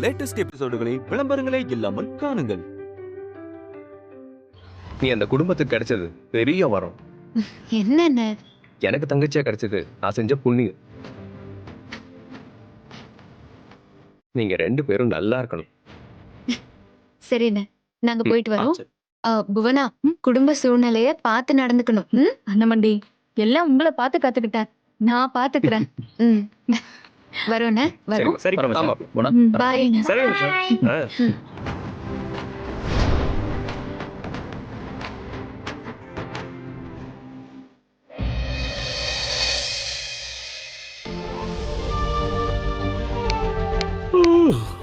Latest எபிசோடுகளை விளம்பரங்களே இல்லாமல் காணுங்கள். நீ அந்த குடும்பத்துக்கு கிடைச்சது பெரிய வரம். என்னென்ன? எனக்கு தங்கச்சியா கிடைச்சது நான் செஞ்ச புண்ணியம். நீங்க 2 பேரும் நல்லா இருக்கணும். சரிண்ணே, நாங்க போயிட்டு வரோம். புவனா, குடும்ப சூழ்நிலைய பார்த்து நடந்துக்கணும். அண்ணமண்டி எல்லாம் உங்களை பார்த்து கத்துக்கிட்டேன். நான் பாத்துக்கிறேன். வரோண்ணே, வரோம். சரி, ஆமா, போனா. பாய்ங்க. சரி.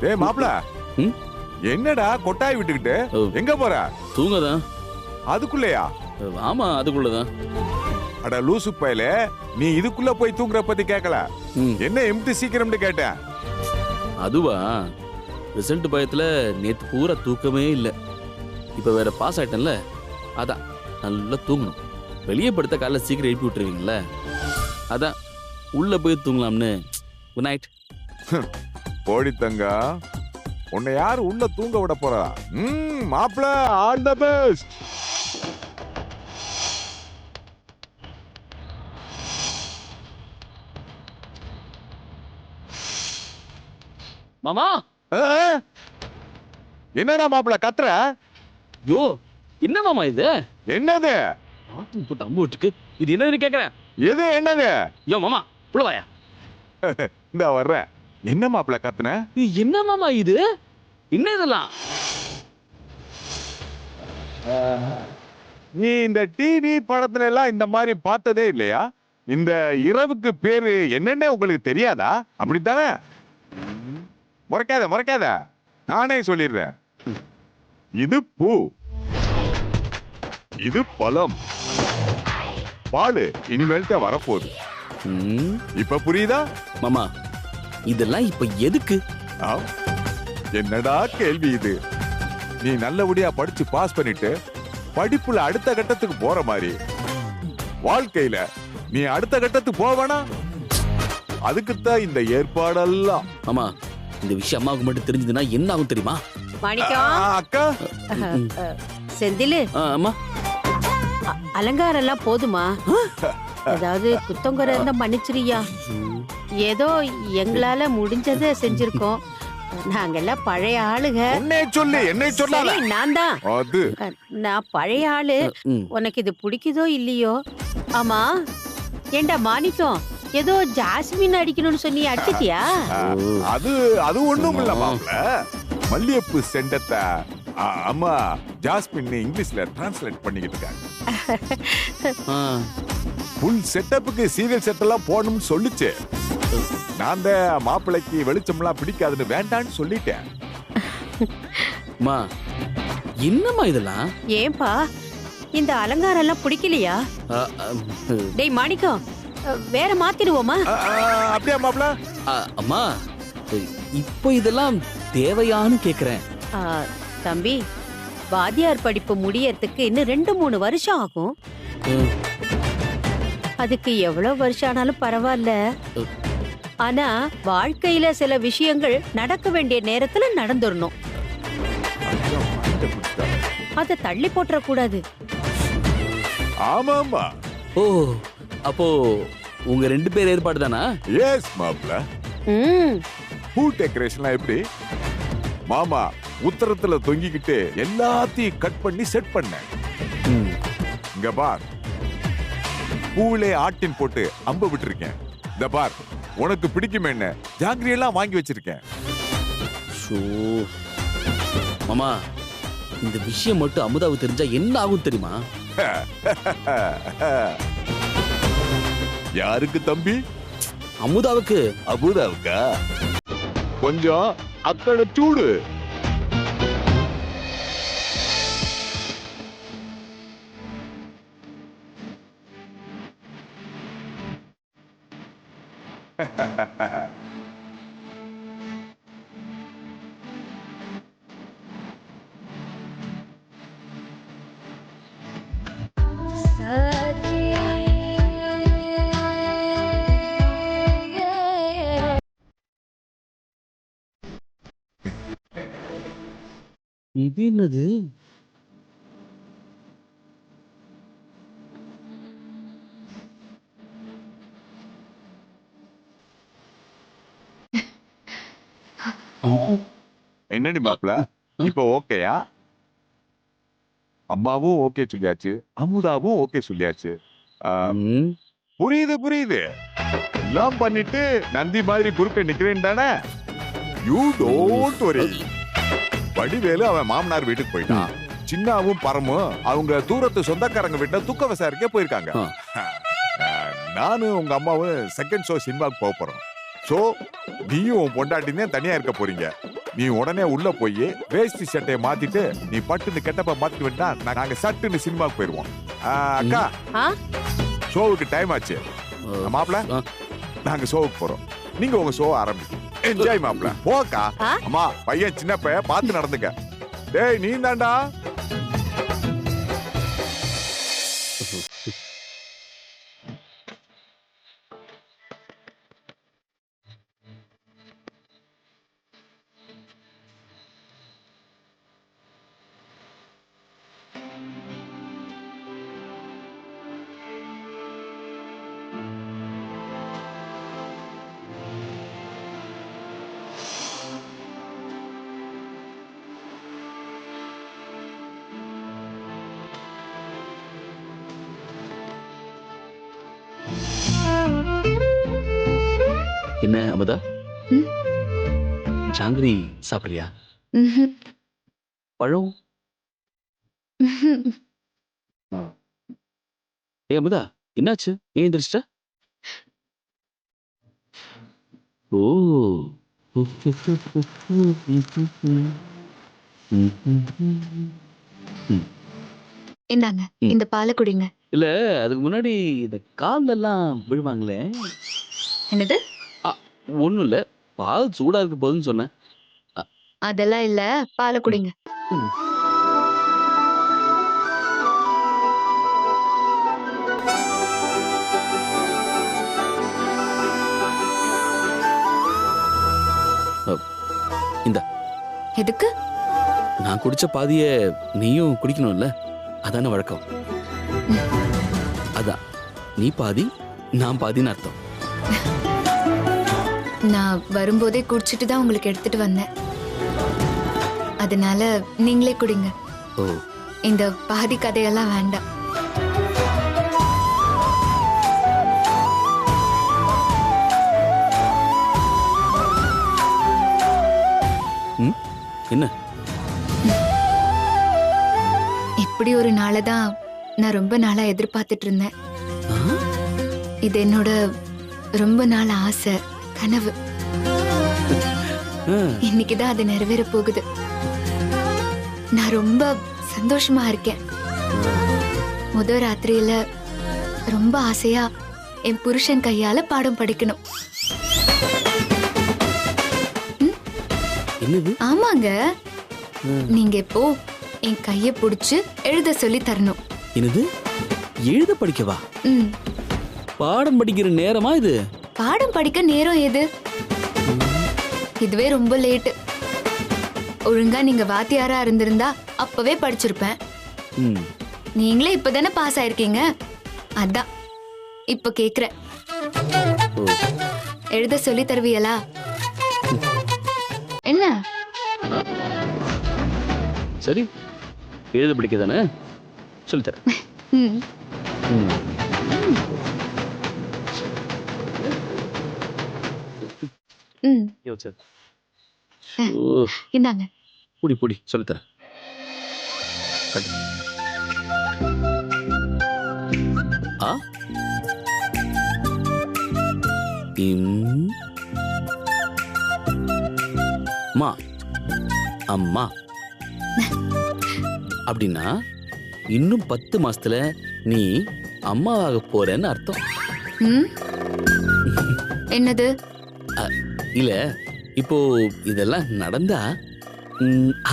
ஏய் மாப்ள, என்னடா கொட்டாய் விட்டுக்கிட்டு எங்க போற? தூங்கதான். அதுக்குள்ளயா? ஆமா, அதுக்குள்ளதான். அட லூசு பயலே, நீ இதுக்குள்ள போய் தூங்குற பத்தி கேட்கல. என்ன எம்டி சீக்கிரம்னு கேட்டேன். அதுவா, ரிசல்ட் பயத்துல நேத்து பூரா தூக்கமே இல்ல. இப்ப வேற பாஸ் ஆயிட்டேன்ல, அதான் நல்லா தூங்கணும். வெளியே படுத்த காலைல சீக்கிரம் எழுப்பி விட்டுருவீங்கல்ல, அதான் உள்ள போய் தூங்கலாம்னு. Good night. போடி தங்கா, உன்னை யாரு உள்ள தூங்க விட போறா? மாப்ள, ஆல் தி பெஸ்ட். மாமா, என்னடா மாப்ள கத்துற? யோ என்ன மாமா இது? என்னது? போட்டு அம்பு விட்டுக்கு இது என்னன்னு கேக்குறேன். எது என்னது? யோ மாமா, புள்ளவாயா. இந்த வர்றேன். என்ன மாப்ள கத்துன? என்ன மாமா இது? என்ன இதெல்லாம்? நீ இந்த டிவி படத்துல எல்லாம் இந்த மாதிரி பார்த்ததே இல்லையா? இந்த இரவுக்கு பேரு என்னன்னு உங்களுக்கு தெரியாதா? அப்படித்தானே? முறைக்காத முறைக்காத, நானே சொல்லிடுறேன். இது பூ, இது பழம், பாலு இனிமேல்ட்ட வரப்போகுது. இப்ப புரியுதா மாமா? இதெல்லாம் இப்ப எதுக்கு? என்னடா கேள்வி இது? நீ நல்லபடியா படிச்சு பாஸ் பண்ணிட்டு படிப்புல அடுத்த கட்டத்துக்கு போற மாதிரி வாழ்க்கையில நீ அடுத்த கட்டத்துக்கு போவனா? அதுக்குத்தான் இந்த ஏற்பாடெல்லாம். மாமா, இந்த விஷயம் அம்மாவுக்கு மட்டும் தெரிஞ்சதுன்னா என்ன ஆகும் தெரியுமா? மாணிக்கம், அக்கா, செந்திலு, அம்மா, அலங்காரம் எல்லாம் போதுமா? ஏதாவது குத்தங்குறை இருந்தா மன்னிச்சிரியா. ஏதோ எங்களால முடிஞ்சதை செஞ்சிருக்கோம். நாங்கெல்லாம் பழைய ஆளுங்க. என்னை சொல்லு, என்னை சொல்லாத. சரி, நான் தான். அது நான் பழைய ஆளு. உனக்கு இது பிடிக்குதோ இல்லையோ? ஆமா, ஏண்டா மாணிக்கம், ஏதோ ஜாஸ்மின் அடிக்கணும்னு சொன்னி அடிச்சிட்டியா? அது அது ஒண்ணும் இல்ல மாப்ள. மல்லியப்பு செண்டத்தை அம்மா ஜாஸ்மின் இங்கிலீஷ்ல டிரான்ஸ்லேட் பண்ணிக்கிட்டு இருக்காங்க. ஃபுல் செட்டப்புக்கு சீரியல் செட் எல்லாம் போடணும்னு சொல்லிச்சு. நான் தான் மாப்பிள்ளைக்கு வெளிச்சம்லாம் பிடிக்காதுன்னு வேண்டான்னு சொல்லிட்டேன். என்னம்மா இதெல்லாம்? ஏன்பா இந்த அலங்காரம் எல்லாம் பிடிக்கலையா? டேய் மாணிக்கம், வேற மாத்திடுவோமா? அப்படியே மாப்ள. அம்மா, இப்போ இதெல்லாம் தேவையான்னு கேக்குறேன். தம்பி, வாத்தியார் படிப்பு முடியறதுக்கு இன்னும் 2-3 வருஷம் ஆகும். அதுக்கு எவ்வளவு வருஷம் ஆனாலும் பரவாயில்ல. ஆனா வாழ்க்கையில சில விஷயங்கள் நடக்க வேண்டிய நேரத்துல நடந்துடணும். அத தள்ளி போட்டுற கூடாது. ஆமாமா. ஓ, அப்போ உங்க 2 பேர் ஏற்பாடு தானா? எஸ் மாப்ள. பூ டெக்கரேஷன்லாம் எப்படி? மாமா உத்தரத்துல தொங்கிக்கிட்டு எல்லாத்தையும் கட் பண்ணி செட் பண்ண. இங்க பார், பூவிலே ஆட்டின் போட்டு அம்பு விட்டுருக்கேன். இந்த பார், உனக்கு பிடிக்கும் என்ன ஜாங்கிரி எல்லாம் வாங்கி வச்சிருக்கேன். மாமா, இந்த விஷயம் மட்டும் அமுதாவுக்கு தெரிஞ்சா என்ன ஆகும் தெரியுமா? யாருக்கு தம்பி? அமுதாவுக்கு. அமுதாவுக்கா? கொஞ்சம் அக்கறை சூடு. இது என்னது? என்னடி மாப்பிள இப்போ ஓகேயா? அம்மாவும் ஓகே சொல்லியாச்சு, அமுதாவும் ஓகே சொல்லியாச்சு. ம், புரியுது எல்லாம் பண்ணிட்டு நந்தி மாதிரி குறுக்க நிக்கிறேன் தானே? You don't worry. வடிவேலு அவன் மாமனார் வீட்டுக்கு போயிட்டான். சின்னாவும் பரமும் அவங்க தூரத்து சொந்தக்காரங்க வீட்டுல துக்க விசாரிக்க போயிருக்காங்க. நானும் உங்க அம்மாவும் செகண்ட் ஷோ சினிமாக்கு போக போறோம். சோ நீயும் உன் பொண்டாட்டினே தனியா இருக்க போறீங்க. நீ உடனே உள்ள போய் வேஷ்டி சட்டையை மாத்திட்டு நீ பட்டுன்னு கெட்டப்ப மாத்திட்டு விட்டா நாங்க சட்டுன்னு சினிமாக்கு போயிருவோம். அக்கா ஆ? ஷோவுக்கு டைம் ஆச்சு. மாப்பிள ஆ. நாங்க ஷோவுக்கு போறோம். நீங்க உங்க ஷோ ஆரம்பிங்க. என்ஜாய் மாப்பிள. போக்கா. ஆ? அம்மா பையன் சின்ன பையன் பார்த்து நடந்துக்க. டேய் நீ தாண்டா. என்ன அமுதா? ம்? ஜாங்கிரி சாப்பிடுறியா? ம்ஹும். பழம்? ம்ஹும். ஏ அமுதா, என்னாச்சு? ஏன் எந்திரிச்சிட்ட? ஓ. இந்தாங்க ம். இந்த பாலை குடிங்க. இல்ல, அதுக்கு முன்னாடி இந்த கால்ல எல்லாம் விழுவாங்களே. என்னது? ஒண்ணும் இல்ல, பால் சூடா இருக்க போதுன்னு சொன்னேன். அதெல்லாம் இல்ல, பாலை குடிங்க. ம். இந்தா. எதுக்கு? நான் குடிச்ச பாதிய நீயும் குடிக்கணும்ல, அதான வழக்கம். அதான் நீ பாதி நான் பாதின்னு அர்த்தம். நான் வரும்போதே குடிச்சிட்டு தான் உங்களுக்கு எடுத்துட்டு வந்தேன். அதனால நீங்களே குடிங்க. ஓ. இந்த பாதி கதையெல்லாம் வேண்டாம். ம், என்ன? இப்படி ஒரு நாளை தான் நான் ரொம்ப நாளா எதிர்பார்த்துட்டு இருந்தேன். ஆ? இது என்னோட ரொம்ப நாள் ஆசை, கனவு. ஆ, இன்னைக்குதான் அது நிறைவேற போகுது. நான் ரொம்ப சந்தோஷமா இருக்கேன். முதல் ராத்திரியில ரொம்ப ஆசையா என் புருஷன் கையால பாடம் படிக்கணும். என்னது? ஆமாங்க, ம். நீங்க இப்போ என் கைய புடிச்சு எழுத சொல்லி தரணும். என்னது? எழுத படிக்கவா? ம். பாடம் படிக்கிற நேரமா இது? பாடம் படிக்க நேரம் எது? இதுவே ரொம்ப லேட்டு. ஒழுங்கா நீங்க வாத்தியாரா இருந்திருந்தா அப்பவே படிச்சிருப்பேன். ம். நீங்களே இப்பதானே பாஸ் ஆயிருக்கீங்க, அதான் இப்ப கேக்குறேன். ஓ. எழுத சொல்லி தருவியலா? என்ன? சரி, எழுத படிக்க தானே சொல்லித்தரேன். ம். ம். ம். யோசிச்சது. ஓ, இந்தாங்க. புடி புடி சொல்லித்தரேன். கட்டு. ஆ, இம், மா, அம்மா. அப்படின்னா இன்னும் 10 மாசத்துல நீ அம்மாவாக போறேன்னு அர்த்தம். ம்? என்னது? இல்ல, இப்போ இதெல்லாம் நடந்தா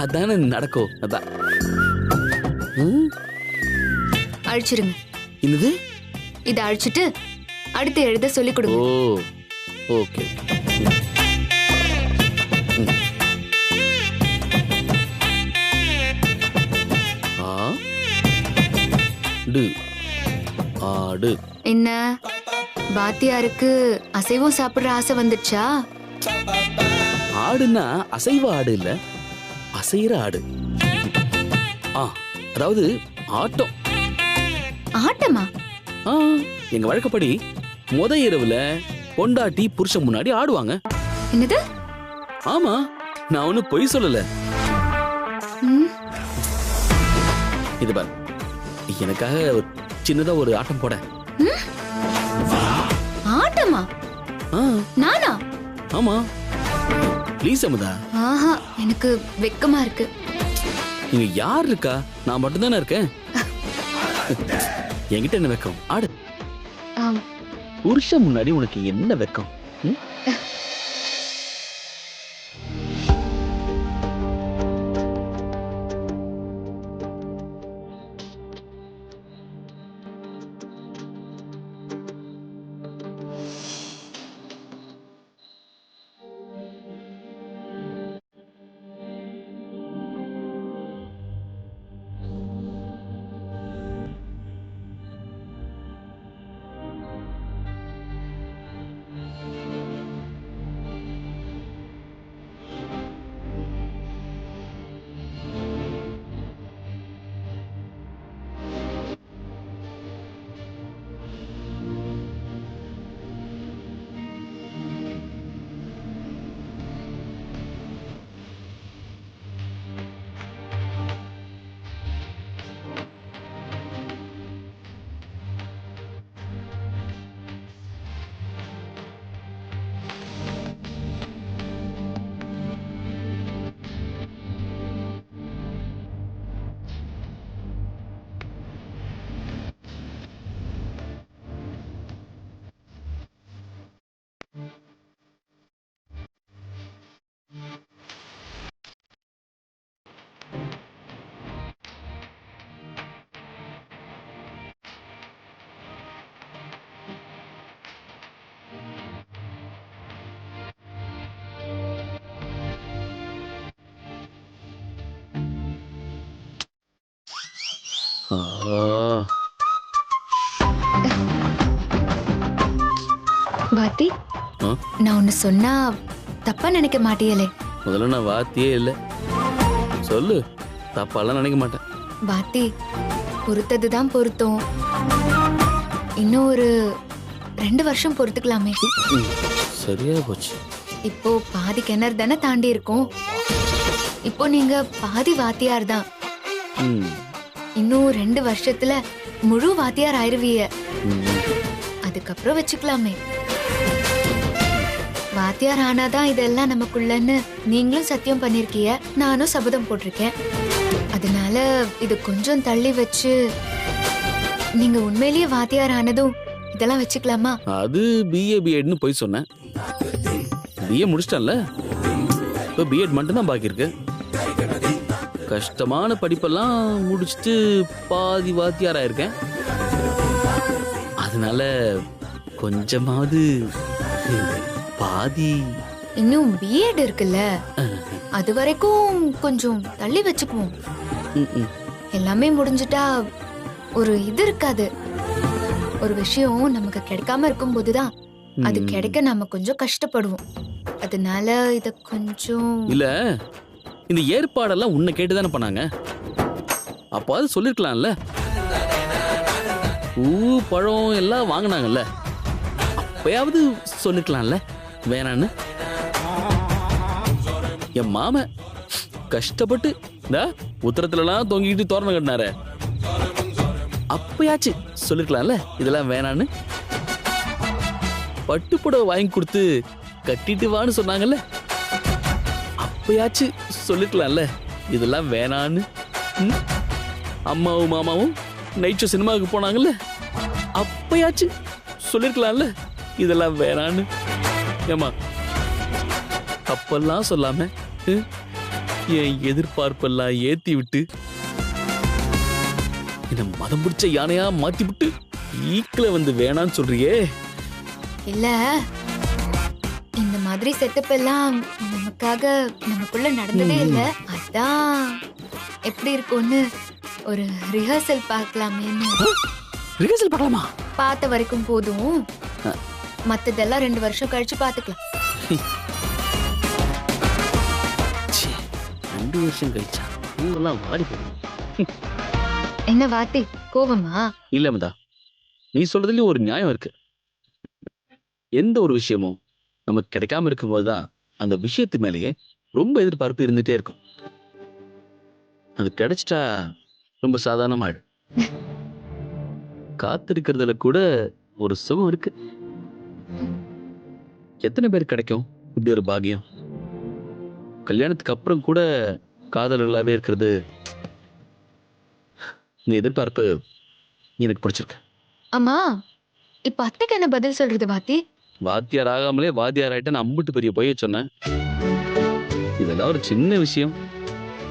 அதானே நடக்கும். அதான். ம்? அழிச்சிருங்க. என்னது? இதை அழிச்சிட்டு அடுத்து எழுத சொல்லி ஓ, கொடுங்க. ஓகே. ஆடு ஆடு. என்ன வாத்தியாருக்கு அசைவம் சாப்பிடுற ஆசை வந்துடுச்சா? ஆடுன்னா அசைவ ஆடு இல்ல, அசைற ஆடு. அதாவது ஆட்டம். ஆட்டமா? எங்க வழக்கப்படி முத இரவுல பொண்டாட்டி புருஷன் முன்னாடி ஆடுவாங்க. என்னது? ஆமா, நான் ஒன்னும் பொய் சொல்லல. ம், இது பாரு, எனக்காக சின்னதா ஒரு ஆட்டம் போட. ஆட்டமா? ஆ, நானா? ஆமா ப்ளீஸ் அமுதா. ஆஹா, எனக்கு வெக்கமா இருக்கு. இங்க யார் இருக்கா? நான் மட்டும் தானே இருக்கேன். என்கிட்ட என்ன வெக்கம்? ஆடு. ஆம். புருஷன் முன்னாடி உனக்கு என்ன வெக்கம்? ம்? ஆ, வாத்தி, ஆ? நான் ஒன்னு சொன்னா தப்பா நினைக்க மாட்டியலே? முதல்ல நான் வாத்தியே இல்ல. சொல்லு, தப்பாலாம் நினைக்க மாட்டேன். வாத்தி, பொறுத்ததுதான் பொருத்தம். இன்னும் ஒரு 2 வருஷம் பொறுத்துக்கலாமே. ம், சரியா போச்சு. இப்போ பாதி கிணறு தானே தாண்டி இருக்கோம். இப்போ நீங்க பாதி வாத்தியார் தான். ம், இன்னும் 2 வருஷத்துல முழு வாத்தியார் ஆயிருவீங்க. ம். அதுக்கப்புறம் வச்சுக்கலாமே. வாத்தியார் ஆனாதான் இதெல்லாம் நமக்குள்ளன்னு நீங்களும் சத்தியம் பண்ணிருக்கீங்க, நானும் சபதம் போட்டிருக்கேன். அதனால இது கொஞ்சம் தள்ளி வச்சு நீங்க உண்மையிலேயே வாத்தியார் ஆனதும் இதெல்லாம் வச்சுக்கலாமா? அது பிஏ பிஎட்னு போய் சொன்னேன். பிஏ முடிச்சிட்டேன்ல, இப்போ பிஎட் மட்டும்தான் பாக்கி இருக்கு. கஷ்டமான படிப்பெல்லாம் முடிச்சுட்டு பாதி வாத்தியாரா இருக்கேன். அதனால கொஞ்சமாவது பாதி. இன்னும் பிஎட் இருக்குல்ல, அது வரைக்கும் கொஞ்சம் தள்ளி வச்சுக்குவோம். ம், ம். எல்லாமே முடிஞ்சிட்டா ஒரு இது இருக்காது. ஒரு விஷயம் நமக்கு கிடைக்காம இருக்கும் போதுதான் அது ம். கிடைக்க நாம கொஞ்சம் கஷ்டப்படுவோம். அதனால இத கொஞ்சம் இல்ல, இந்த ஏற்பாடெல்லாம் உன்னை கேட்டுதானே பண்ணாங்க. அப்பாவது சொல்லிருக்கலாம்ல. பூ பழம் எல்லாம் வாங்கினாங்கல்ல, அப்பயாவது சொல்லிருக்கலாம்ல வேணான்னு. என் மாமன் கஷ்டப்பட்டு இந்த உத்தரத்துலலாம் தொங்கிட்டு தோரணம் கட்டினாரு, அப்பயாச்சு சொல்லிருக்கலாம்ல இதெல்லாம் வேணான்னு. பட்டு புடவை வாங்கி கொடுத்து கட்டிட்டு வான்னு சொன்னாங்கல்ல, அப்பயாச்சு சொல்லிருக்கலாம்ல இதெல்லாம் வேணான்னு. ம்? அம்மாவும் மாமாவும் நைட் ஷோ சினிமாவுக்கு போனாங்கல்ல, அப்பயாச்சு சொல்லிருக்கலாம்ல இதெல்லாம் வேணான்னு. ஏமா அப்பெல்லாம் சொல்லாம என் எதிர்பார்ப்பெல்லாம் ஏத்தி விட்டு என்ன மதம் பிடிச்ச யானையா மாத்தி விட்டு ஈக்கில வந்து வேணான்னு சொல்றியே. இல்ல, இந்த மாதிரி செட்டப் எல்லாம் நமக்காக நமக்குள்ள நடந்ததே இல்ல. அதான் எப்படி இருக்கும்னு ஒரு ரிஹர்சல் பார்க்கலாமேன்னு. ரிஹர்சல் பார்க்கலாமா? பார்த்த வரைக்கும் போதும், மத்ததெல்லாம் 2 வருஷம் கழிச்சு பார்த்துக்கலாம். 2 வருஷம் கழிச்சா நீங்கெல்லாம் வாடி போகும். என்ன வாத்தி, கோவமா? இல்ல அமுதா, நீ சொல்றதுலயும் ஒரு நியாயம் இருக்கு. எந்த ஒரு விஷயமும் நமக்கு கிடைக்காம இருக்கும்போதுதான் அந்த விஷயத்து மேலேயே ரொம்ப எதிர்பார்ப்பு இருந்துட்டே இருக்கும். அது கிடைச்சிட்டா ரொம்ப சாதாரணமாயிடும். காத்திருக்கிறதுல கூட ஒரு சுகம் இருக்கு. எத்தனை பேர் கிடைக்கும் இப்படி ஒரு பாக்கியம்? கல்யாணத்துக்கு அப்புறம் கூட காதலர்களாவே இருக்கிறது. இந்த எதிர்பார்ப்பு எனக்கு பிடிச்சிருக்கு. அம்மா, இப்ப அத்தைக்கு என்ன பதில் சொல்றது வாத்தி? வாத்தியார் ஆகாமலே வாத்தியார் ஆயிட்டேன்னு அம்புட்டு பெரிய பொய்ய சொன்னேன். இதெல்லாம் ஒரு சின்ன விஷயம்.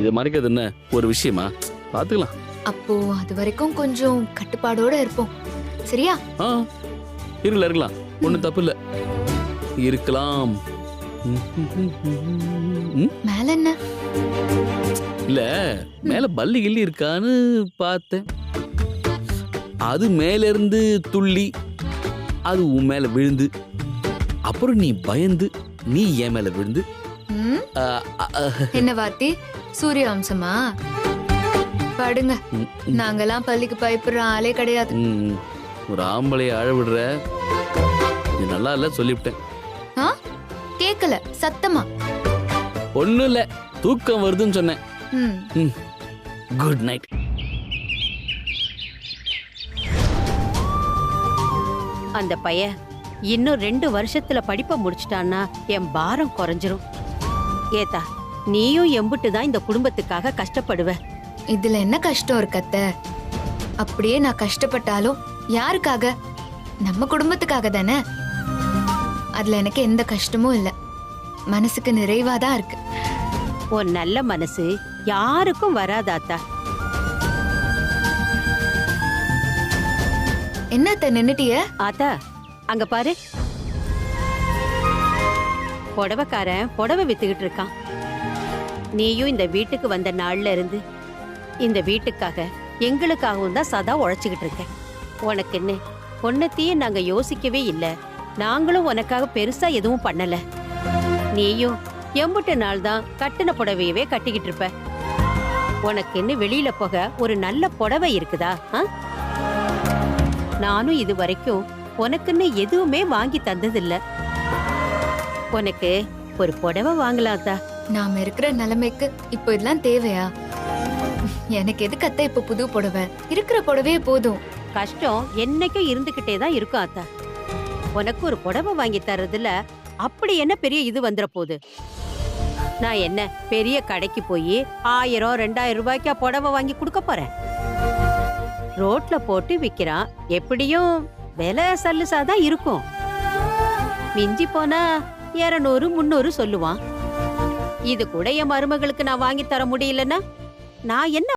இதை மறைக்கிறது என்ன ஒரு விஷயமா? பாத்துக்கலாம். அப்போ அது வரைக்கும் கொஞ்சம் கட்டுப்பாடோட இருப்போம், சரியா? இருக்கலாம், ஒண்ணும் தப்பு இல்ல, இருக்கலாம். மேல என்ன? இல்ல, மேல பல்லி கிள்ளி இருக்கான்னு பார்த்தேன். அது மேல இருந்து துள்ளி அது உன் மேல விழுந்து, அப்புறம் நீ பயந்து நீ என் மேல விழுந்து. என்ன வாத்தி, சூரிய வம்சமா? படுங்க, நாங்கெல்லாம் பள்ளிக்கு பயப்படுற ஆளே கிடையாது. ஒரு ஆம்பளைய அழ விடுற, இது நல்லா இல்ல சொல்லிவிட்டேன். கேக்கல சத்தமா? ஒண்ணும் இல்ல, தூக்கம் வருதுன்னு சொன்னேன். Good night. அந்த பையன் இன்னும் 2 வருஷத்துல படிப்பை முடிச்சிட்டான்னா என் பாரம் குறைஞ்சிரும். ஏதா, நீயும் எம்புட்டு தான் இந்த குடும்பத்துக்காக கஷ்டப்படுவ. இதுல என்ன கஷ்டம் இருக்கு அத்தை? அப்படியே நான் கஷ்டப்பட்டாலும் யாருக்காக? நம்ம குடும்பத்துக்காக தானே. அதுல எனக்கு எந்த கஷ்டமும் இல்ல, மனசுக்கு நிறைவாதான் இருக்கு. உன் நல்ல மனசு யாருக்கும் வராதாத்தா. என்னத்த நின்னுட்டிய? ஆத்தா, அங்க பாரு, புடவைக்காரன் புடவை வித்துக்கிட்டு இருக்கான். நீயும் இந்த வீட்டுக்கு வந்த நாள்ல இருந்து இந்த வீட்டுக்காக எங்களுக்காகவும் தான் சதா உழைச்சுக்கிட்டு இருக்க. உனக்கு என்ன, உன்னத்தையும் நாங்க யோசிக்கவே இல்லை. நாங்களும் உனக்காக பெருசா எதுவும் பண்ணல. நீயும் எம்புட்டு நாள் தான் கட்டின புடவையவே கட்டிக்கிட்டு இருப்ப. உனக்குன்னு வெளியில போக ஒரு நல்ல புடவை இருக்குதா? நானும் இது வரைக்கும் உனக்குன்னு எதுவுமே வாங்கி தந்ததில்ல. உனக்கு ஒரு புடவை வாங்கலாத்தா. நாம இருக்கிற நிலைமைக்கு இப்போ இதெல்லாம் தேவையா? எனக்கு எதுக்கு அத்தை இப்ப புது புடவை? இருக்கிற புடவையே போதும். கஷ்டம் என்னைக்கும் இருந்துகிட்டே தான் இருக்கும் ஆத்தா. உனக்கு ஒரு புடவை வாங்கி தர்றதுல அப்படி என்ன பெரிய இது வந்துட போகுது? நான் என்ன பெரிய கடைக்கு போய் 1000 2000 ரூபாய்க்கா புடவை வாங்கி கொடுக்க போறேன்? ரோட்ல போட்டு விக்கிறான், எப்படியும் விலை சல்லுசாதான் இருக்கும். மிஞ்சி போனா 200 300 சொல்லுவான். இது கூட என் மருமகளுக்கு நான் வாங்கி தர முடியலன்னா நான் என்ன?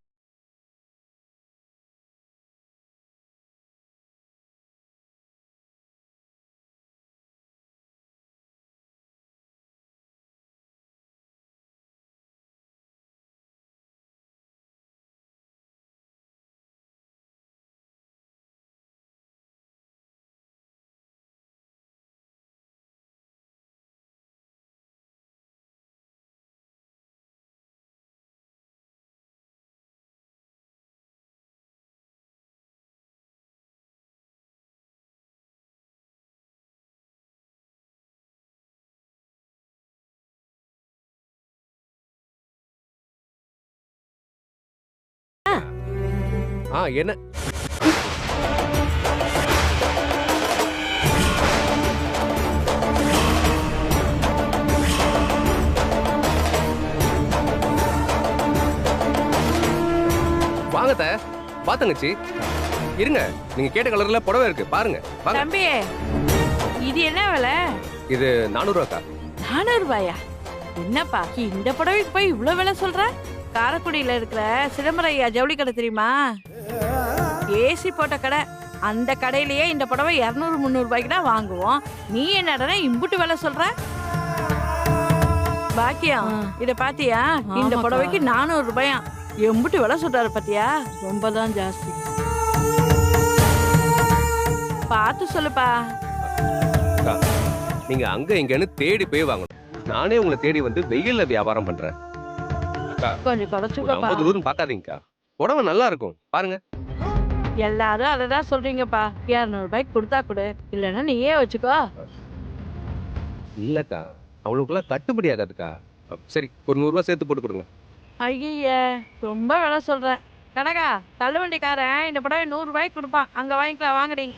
என்ன வாங்கத்த, பாத்தங்கச்சி, இருங்க. நீங்க கேட்ட கலர்ல புடவை இருக்கு, பாருங்க. தம்பி, இது என்ன விலை? இது 400 ரூபாக்கா. 400 ரூபாயா? என்னப்பா இந்த புடவைக்கு போய் இவ்வளவு விலை சொல்ற? காரைக்குடியில இருக்கிற சிதம்பரையா ஜவுளி கடை தெரியுமா? ஏசி போட்ட கடை. அந்த கடையிலேயே இந்த புடவை 200 300 ரூபாய்க்கு தான் வாங்குவோம். நீ என்னடா இம்புட்டு விலை சொல்ற? பாக்கியம், இத பாத்தியா? இந்த புடவைக்கு 400 ரூபாயா? எம்புட்டு விலை சொல்றாரு பாத்தியா, ரொம்ப தான் ஜாஸ்தி. பார்த்து சொல்லுப்பா. அக்கா, நீங்க அங்க இங்கன்னு தேடி போய் வாங்கணும். நானே உங்களை தேடி வந்து வெயில்ல வியாபாரம் பண்றேன். அக்கா, கொஞ்சம் ஒரு குறைச்சுக்கப்பா. 50 ரூபான்னு பார்க்காதீங்கக்கா. புடவை நல்லா இருக்கும் பாருங்க. எல்லாரும் அதை தான் சொல்றீங்கப்பா. 200 ரூபாய்க்கு கொடுத்தா கொடு, இல்லைன்னா நீயே வச்சுக்கோ. இல்லக்கா, அவளுக்குலாம் கட்டுப்படி ஆகாதுக்கா. சரி, ஒரு 100 ரூபாய் சேர்த்து போட்டு கொடுங்க. ஐயே, ரொம்ப விலை சொல்றேன். கனகா, தள்ளுவண்டிக்காரன் இந்த புடவை 100 ரூபாய்க்கு கொடுப்பான், அங்க வாங்கிக்கலாம், வாங்குறீங்க.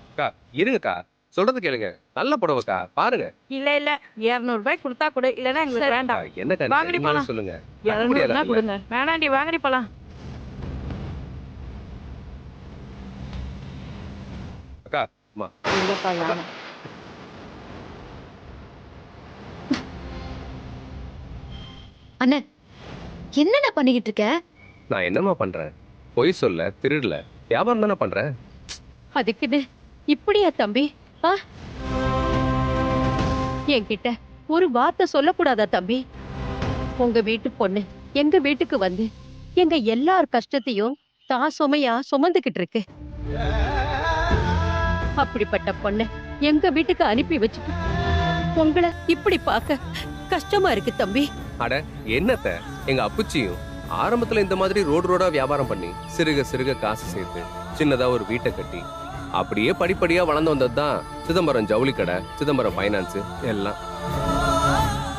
அக்கா இருங்கக்கா, சொல்றது கேளுங்க. நல்ல புடவைக்கா பாருங்க. இல்ல இல்ல, 200 ரூபாய்க்கு கொடுத்தா கொடு, இல்லைன்னா எங்களுக்கு அக்கா, வேண்டாம். என்னக்கா வாங்கடி நீங்க போலாம். சொல்லுங்க. 200 கட்டுப்படி கொடுங்க. வேணாண்டி, வாங்கடி போலாம். அக்கா, அம்மா. இல்லப்பா, வேணாம். அண்ணே, என்னடா பண்ணிக்கிட்டு இருக்க? நான் என்னம்மா பண்றேன்? பொய் சொல்ல, திருடல, வியாபாரம் தானே பண்றேன். அதுக்குன்னு இப்படியா தம்பி? என்கிட்ட ஒரு வார்த்தை சொல்லக்கூடாதா தம்பி? உங்க வீட்டு பொண்ணு எங்க வீட்டுக்கு வந்து எங்க எல்லார் கஷ்டத்தையும் தான் சுமையா சுமந்துகிட்டு இருக்கு. அப்படிப்பட்ட பொண்ணு எங்க வீட்டுக்கு அனுப்பி வச்சுட்டு உங்களை இப்படி பார்க்க கஷ்டமா இருக்கு தம்பி. அட என்னத்த, எங்க அப்புச்சியும் ஆரம்பத்துல இந்த மாதிரி ரோடா வியாபாரம் பண்ணி சிறுக சிறுக காசு சேர்த்து சின்னதா ஒரு வீட்டை கட்டி அப்படியே படிப்படியா வளர்ந்து வந்தது தான் சிதம்பரம் ஜவுளி கடை, சிதம்பரம் ஃபைனான்ஸ் எல்லாம்.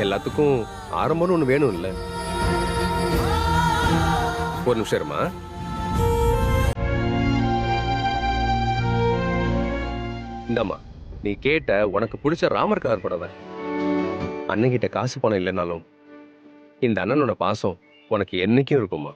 எல்லாத்துக்கும் ஆரம்பம்னு ஒண்ணு வேணும் இல்ல? ஒரு நிமிஷம் இருமா. இந்தம்மா, நீ கேட்ட உனக்கு பிடிச்ச ராமர் கலர் புடவை. அண்ணன்கிட்ட காசு பணம் இல்லைனாலும் இந்த அண்ணனோட பாசம் உனக்கு என்னைக்கும் இருக்குமா?